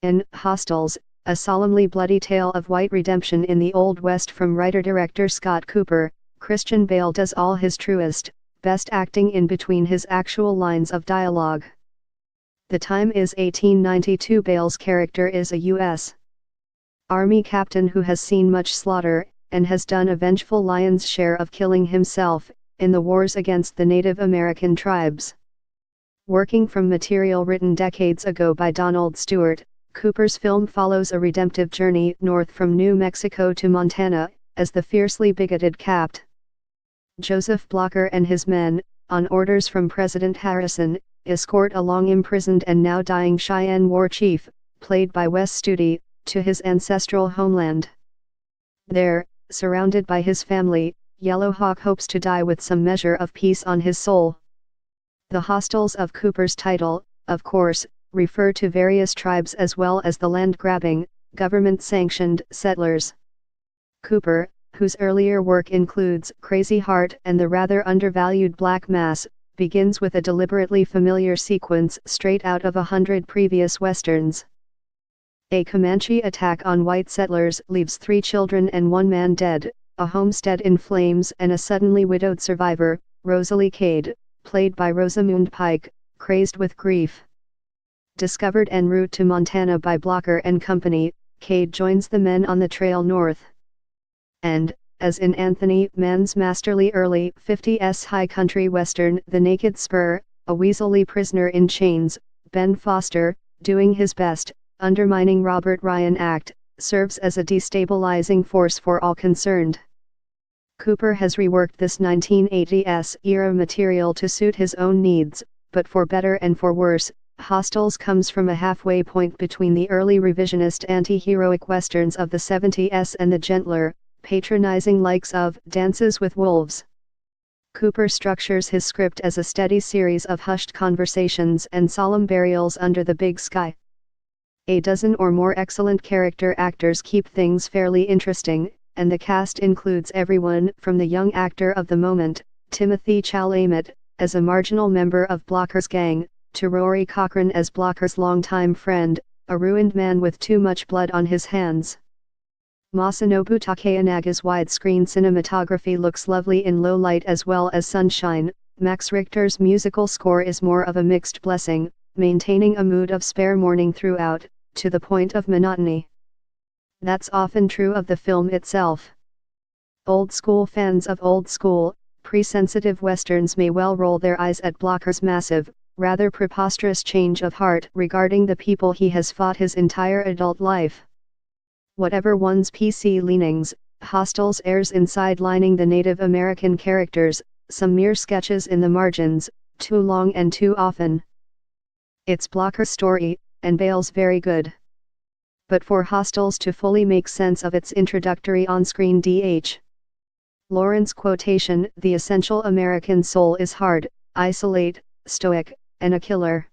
In Hostiles, a solemnly bloody tale of white redemption in the Old West from writer-director Scott Cooper, Christian Bale does all his truest, best acting in between his actual lines of dialogue. The time is 1892. Bale's character is a U.S. Army captain who has seen much slaughter, and has done a vengeful lion's share of killing himself, in the wars against the Native American tribes. Working from material written decades ago by Donald Stewart, Cooper's film follows a redemptive journey north from New Mexico to Montana, as the fiercely bigoted Capt. Joseph Blocker and his men, on orders from President Harrison, escort a long imprisoned and now dying Cheyenne war chief, played by Wes Studi, to his ancestral homeland. There, surrounded by his family, Yellow Hawk hopes to die with some measure of peace on his soul. The hostiles of Cooper's title, of course, refer to various tribes as well as the land-grabbing, government-sanctioned settlers. Cooper, whose earlier work includes Crazy Heart and the rather undervalued Black Mass, begins with a deliberately familiar sequence straight out of 100 previous westerns. A Comanche attack on white settlers leaves 3 children and 1 man dead, a homestead in flames, and a suddenly widowed survivor, Rosalie Cade, played by Rosamund Pike, crazed with grief. Discovered en route to Montana by Blocker and company, Cade joins the men on the trail north. And, as in Anthony Mann's masterly early 50s high country western The Naked Spur, a weaselly prisoner in chains, Ben Foster, doing his best, undermining Robert Ryan act, serves as a destabilizing force for all concerned. Cooper has reworked this 1980s-era material to suit his own needs, but for better and for worse, Hostiles comes from a halfway point between the early revisionist anti-heroic westerns of the 70s and the gentler, patronizing likes of Dances with Wolves. Cooper structures his script as a steady series of hushed conversations and solemn burials under the big sky. A dozen or more excellent character actors keep things fairly interesting, and the cast includes everyone from the young actor of the moment, Timothy Chalamet, as a marginal member of Blocker's gang, to Rory Cochrane as Blocker's longtime friend, a ruined man with too much blood on his hands. Masanobu Takeyanaga's widescreen cinematography looks lovely in low light as well as sunshine. Max Richter's musical score is more of a mixed blessing, maintaining a mood of spare mourning throughout, to the point of monotony. That's often true of the film itself. Old-school fans of old-school, pre-sensitive westerns may well roll their eyes at Blocker's massive, rather preposterous change of heart regarding the people he has fought his entire adult life. Whatever one's PC leanings, Hostiles airs in sidelining the Native American characters, some mere sketches in the margins, too long and too often. It's Blocker's story, and Bale's very good. But for Hostiles to fully make sense of its introductory on-screen D.H. Lawrence quotation, the essential American soul is hard, isolate, stoic, and a killer.